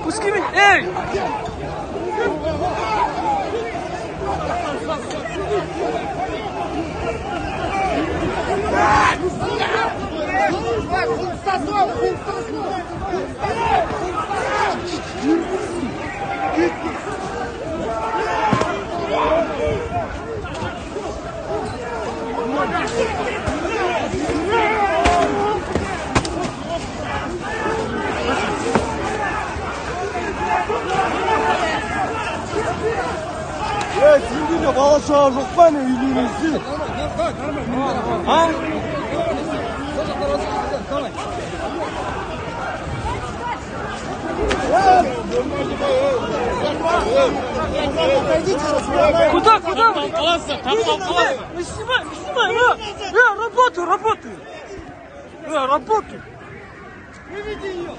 Пусти меня! Эй! Сендерде бала шаға жоқ па не үйлеріңізде? А? Куда? Снимай! Работаю! Выведи ее!